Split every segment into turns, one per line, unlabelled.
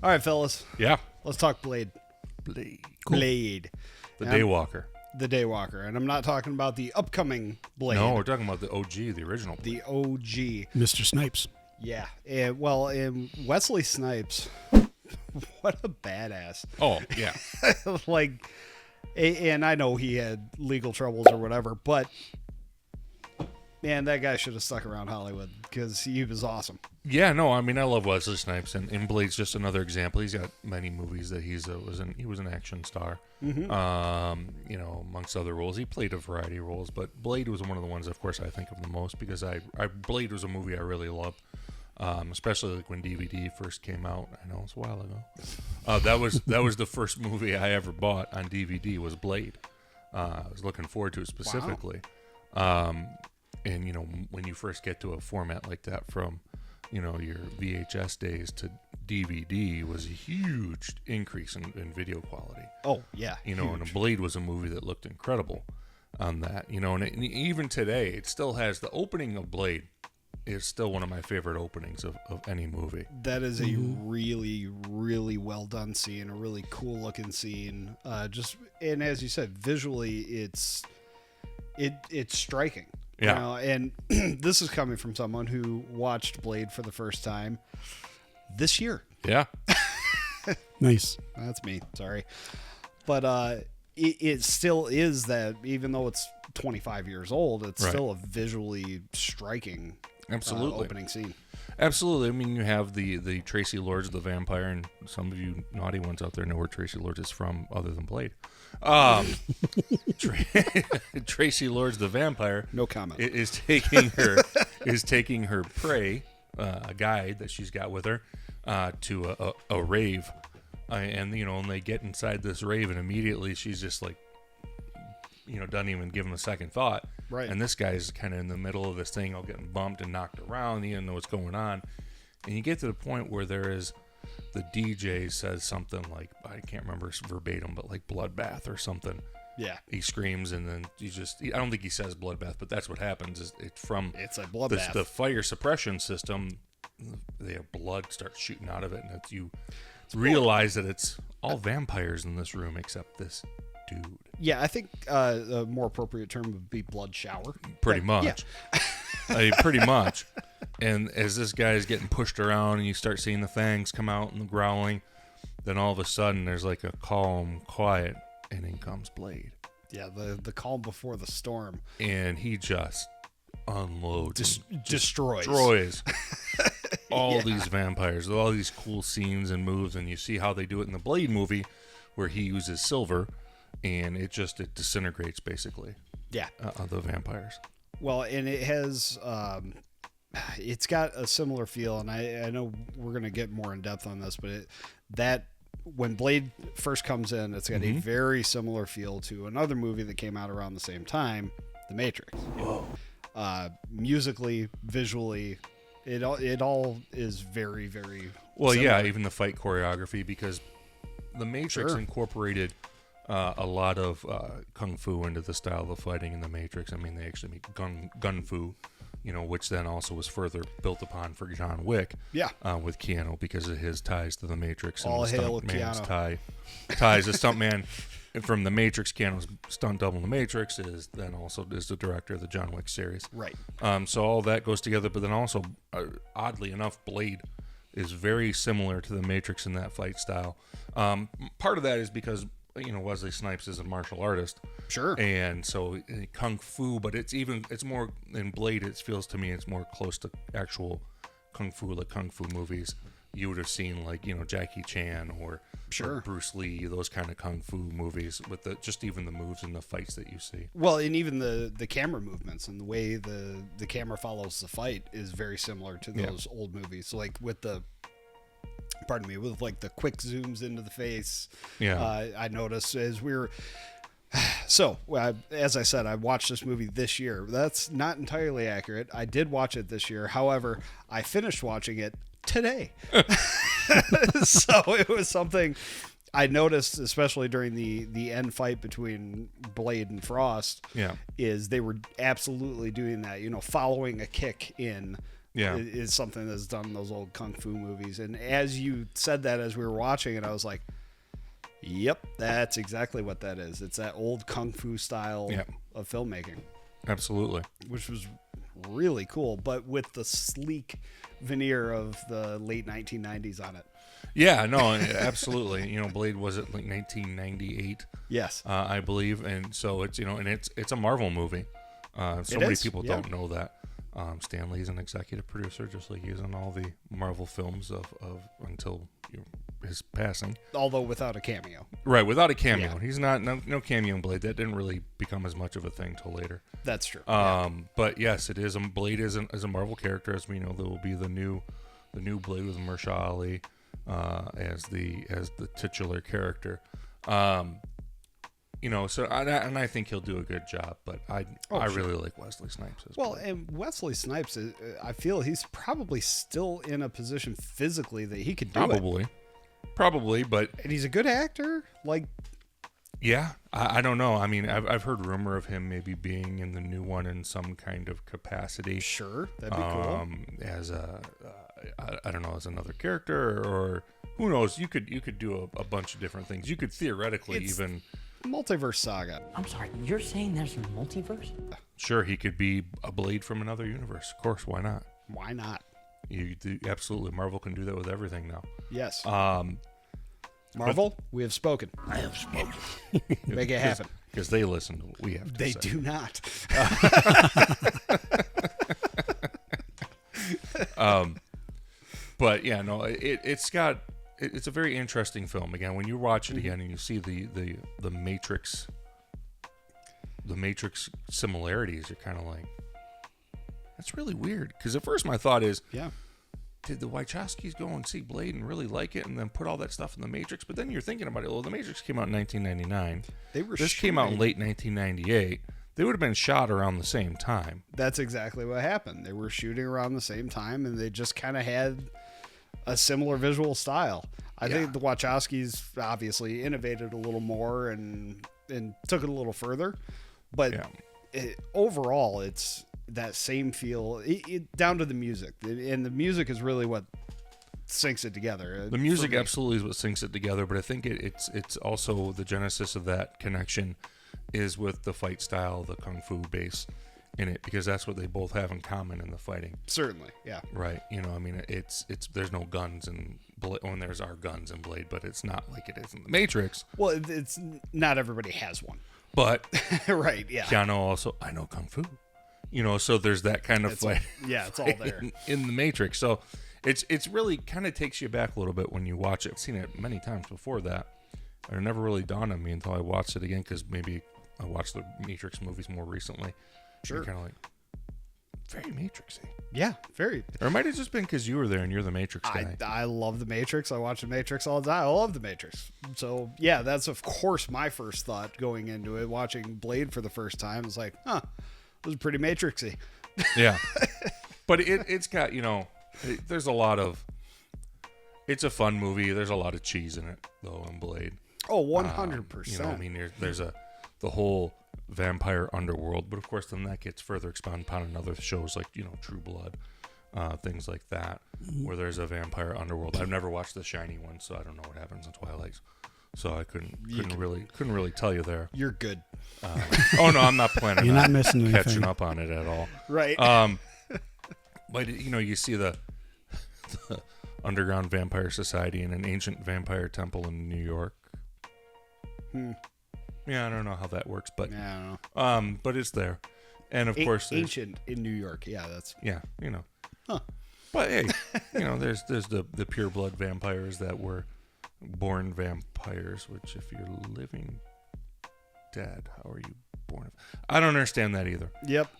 All right, fellas.
Yeah.
Let's talk Blade.
Blade.
Cool. Blade.
The Daywalker.
The Daywalker. And I'm not talking about the upcoming Blade.
No, we're talking about the OG, the original Blade.
The OG.
Mr. Snipes.
Yeah. Wesley Snipes. What a badass.
Oh, yeah.
And I know he had legal troubles or whatever, but man, that guy should have stuck around Hollywood because he was awesome.
Yeah, no, I mean, I love Wesley Snipes, and Blade's just another example. He's got many movies that he was an action star, amongst other roles. He played a variety of roles, but Blade was one of the ones, of course, I think of the most because Blade was a movie I really loved, especially like when DVD first came out. I know it's a while ago. That was the first movie I ever bought on DVD was Blade. I was looking forward to it specifically. Wow. And, when you first get to a format like that from, your VHS days to DVD was a huge increase in video quality.
Oh, yeah.
And Blade was a movie that looked incredible on that, and even today, it still has the opening of Blade is still one of my favorite openings of any movie.
That is a really, really well done scene, a really cool looking scene. And as you said, visually, it's striking.
Yeah.
And this is coming from someone who watched Blade for the first time this year.
Yeah.
Nice.
That's me. Sorry. But it still is that, even though it's 25 years old, it's still a visually striking opening scene.
Absolutely. I mean, you have the Tracy Lords of the Vampire, and some of you naughty ones out there know where Tracy Lords is from other than Blade. Tracy Lords the Vampire.
No comment.
Is taking her prey, a guide that she's got with her, to a rave, and they get inside this rave, and immediately she's just like, doesn't even give him a second thought.
Right.
And this guy's kind of in the middle of this thing, all getting bumped and knocked around. He doesn't know what's going on, and you get to the point where the DJ says something like, I can't remember verbatim, but like bloodbath or something.
Yeah.
He screams, and then I don't think he says bloodbath, but that's what happens. It's
a bloodbath.
The fire suppression system, they have blood starts shooting out of it, and you realize that it's all vampires in this room except this dude.
Yeah, I think a more appropriate term would be blood shower.
Pretty much. Yeah. Pretty much. And as this guy is getting pushed around and you start seeing the fangs come out and the growling, then all of a sudden there's like a calm, quiet, and in comes Blade.
Yeah, the calm before the storm.
And he just unloads.
Destroys.
all these vampires, all these cool scenes and moves, and you see how they do it in the Blade movie where he uses silver, and it disintegrates basically. Yeah. The vampires.
Well, and it has... it's got a similar feel, and I know we're going to get more in depth on this, but when Blade first comes in, it's got a very similar feel to another movie that came out around the same time, The Matrix.
Whoa.
Musically, visually, it all is very, very
well,
similar.
Yeah, even the fight choreography, because The Matrix incorporated a lot of kung fu into the style of fighting in The Matrix. I mean, they actually make gun fu, which then also was further built upon for John Wick. Yeah. With Keanu because of his ties to The Matrix and
all
the
hail
stuntman's
Keanu.
ties. The stuntman from The Matrix, Keanu's stunt double in The Matrix, is the director of the John Wick series.
Right.
So all that goes together, but then also, oddly enough, Blade is very similar to The Matrix in that fight style. Part of that is because Wesley Snipes is a martial artist. Sure. And so kung fu, but it's more in Blade. It feels to me it's more close to actual kung fu, like kung fu movies you would have seen, like Jackie Chan or Bruce Lee, those kind of kung fu movies with even the moves and the fights that you see.
Well, and even the camera movements and the way the camera follows the fight is very similar to those old movies. So like with like the quick zooms into the face. Yeah. I noticed as we were... So, as I said, I watched this movie this year. That's not entirely accurate. I did watch it this year. However, I finished watching it today. So it was something I noticed, especially during the end fight between Blade and Frost, is they were absolutely doing that, following a kick in is something that's done in those old kung fu movies. And as you said that as we were watching it, I was like, yep, that's exactly what that is. It's that old kung fu style of filmmaking.
Absolutely.
Which was really cool, but with the sleek veneer of the late 1990s on it.
Yeah, no, absolutely. You know, Blade was it like 1998?
Yes,
I believe, and so it's and it's a Marvel movie. So many people don't know that. Stan Lee's an executive producer, just like he is on all the Marvel films of until his passing.
Although without a cameo.
Right, without a cameo.
Yeah.
He's not no cameo in Blade. That didn't really become as much of a thing till later.
That's true.
But yes, it is. Blade is a Marvel character, as we know. There will be the new Blade with Mahershala Ali as the titular character. So I think he'll do a good job, but I really like Wesley Snipes as well.
And Wesley Snipes, I feel he's probably still in a position physically that he could do it.
Probably, but
and he's a good actor. Like,
yeah, I don't know. I mean, I've heard rumor of him maybe being in the new one in some kind of capacity.
Sure, that'd be cool.
As I don't know, as another character, or who knows? You could do a bunch of different things. You could theoretically even
multiverse saga.
I'm sorry, you're saying there's a multiverse?
Sure, he could be a Blade from another universe. Of course, why not?
Why not?
You do, absolutely. Marvel can do that with everything now.
Yes. Marvel, we have spoken.
I have spoken.
Make it happen.
Because they listen to what we have to
they
say.
do not.
But yeah, no, it's a very interesting film. Again, when you watch it again and you see the Matrix similarities, you're kind of like, that's really weird. Because at first my thought is, did the Wachowskis go and see Blade and really like it and then put all that stuff in the Matrix? But then you're thinking about it. Well, the Matrix came out in 1999. This came out in late 1998. They would have been shot around the same time.
That's exactly what happened. They were shooting around the same time, and they just kind of had a similar visual style. I think the Wachowskis obviously innovated a little more and took it a little further. But overall, it's that same feel, down to the music. And the music is really what syncs it together.
The music absolutely is what syncs it together, but I think it's also the genesis of that connection is with the fight style, the kung fu base in it, because that's what they both have in common in the fighting.
Certainly, yeah.
Right. I mean, it's there's no guns in Blade. When there's our guns in Blade, but it's not like it is in the Matrix.
Well, it's not everybody has one.
But
right, yeah.
Keanu also, I know kung fu. So there's that kind of fight.
It's all there
in the Matrix. So it's really kind of takes you back a little bit when you watch it. I've seen it many times before that. It never really dawned on me until I watched it again, because maybe I watched the Matrix movies more recently.
Sure.
Kind of like, very Matrixy.
Yeah, very.
Or it might have just been because you were there and you're the Matrix guy.
I love the Matrix. I watch the Matrix all the time. I love the Matrix. So, yeah, that's, of course, my first thought going into it. Watching Blade for the first time, it's like, it was pretty Matrixy.
Yeah. But it's got, there's a lot of... It's a fun movie. There's a lot of cheese in it, though, in Blade.
Oh, 100%.
I mean, there's the whole vampire underworld, but of course then that gets further expanded upon in other shows like True Blood, things like that, where there's a vampire underworld. I've never watched the Shiny one, so I don't know what happens in Twilight, so I couldn't really tell you there.
You're good.
Oh no, I'm not planning.
You're not missing anything.
Catching up on it at all.
Right.
But you see the underground vampire society in an ancient vampire temple in New York. Yeah, I don't know how that works, but
yeah, I don't know.
But it's there, and of course,
ancient in New York. Yeah, that's
Huh. But hey, there's the pure blood vampires that were born vampires. Which, if you're living dead, how are you born? I don't understand that either.
Yep.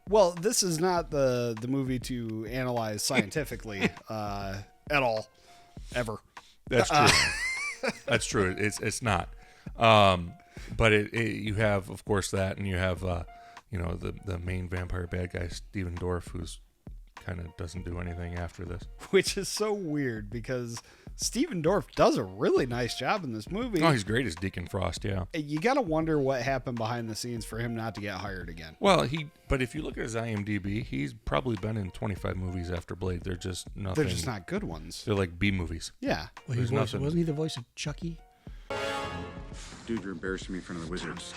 Well, this is not the movie to analyze scientifically at all, ever.
That's true. That's true. It's not. But you have, of course, that, and you have the main vampire bad guy, Steven Dorff, who's kind of doesn't do anything after this.
Which is so weird because Stephen Dorff does a really nice job in this movie.
Oh, he's great as Deacon Frost, yeah.
You got to wonder what happened behind the scenes for him not to get hired again.
Well, but if you look at his IMDb, he's probably been in 25 movies after Blade. They're just nothing.
They're just not good ones.
They're like B movies.
Yeah.
Well, wasn't he the voice of Chucky?
Dude, you're embarrassing me in front of the wizards.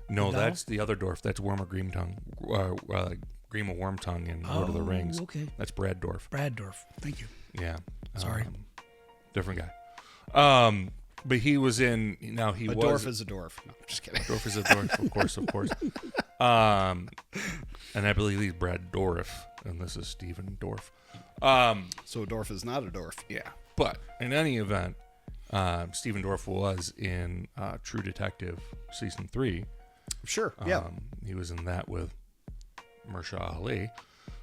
No, that's the other Dorff. That's Worma Greentongue. Grima Wormtongue in Lord of the Rings.
Okay.
That's Brad Dorff.
Brad Dorff. Thank you.
Yeah.
Sorry.
Different guy. But he was in. Now he was.
Dorff is a Dorff. No, I'm just kidding.
Dorff is a Dorff, of course. And I believe he's Brad Dorff, and this is Stephen Dorff.
So Dorff is not a Dorff.
Yeah. But in any event, Stephen Dorff was in True Detective season 3.
Sure. Yeah.
He was in that with Mahershala Ali,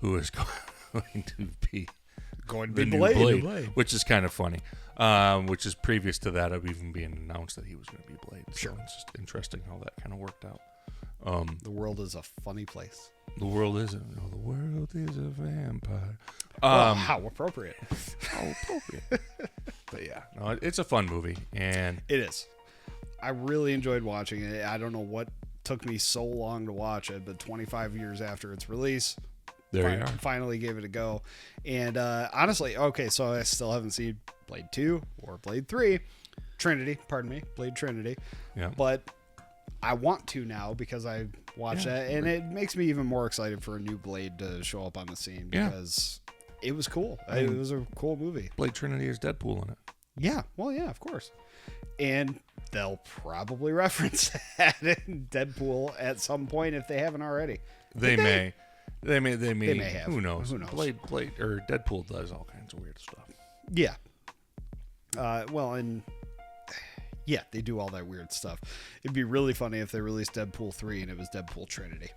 who is going to be the new Blade, which is kind of funny. Which is previous to that of even being announced that he was going to be Blade.
Sure.
So it's just interesting how that kind of worked out.
The world is a funny place.
The world is a vampire.
How appropriate.
How appropriate. But yeah, no, it's a fun movie, and
It is. I really enjoyed watching it. I don't know what took me so long to watch it, but 25 years after its release,
there you are.
Finally gave it a go. And honestly, okay, so I still haven't seen Blade 2 or Blade 3. Blade Trinity.
Yeah.
But I want to now because I watched that, and it makes me even more excited for a new Blade to show up on the scene because it was cool. It was a cool movie.
Blade Trinity is Deadpool in it.
Yeah, well, yeah, of course. And they'll probably reference that in Deadpool at some point if they haven't already.
They may
have.
Who knows?
Blade
or Deadpool does all kinds of weird stuff.
Yeah. And yeah, they do all that weird stuff. It'd be really funny if they released Deadpool 3 and it was Deadpool Trinity.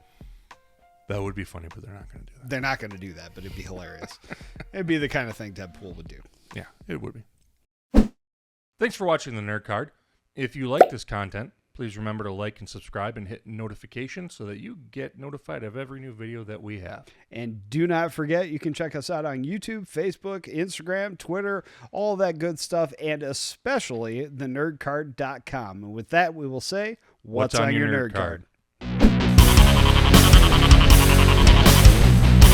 That would be funny, but they're not going to do that.
They're not going to do that, but it'd be hilarious. It'd be the kind of thing Deadpool would do.
Yeah, it would be. Thanks for watching the Nerd Card. If you like this content, please remember to like and subscribe and hit notifications so that you get notified of every new video that we have.
And do not forget, you can check us out on YouTube, Facebook, Instagram, Twitter, all that good stuff, and especially thenerdcard.com. And with that, we will say, what's on your nerd card?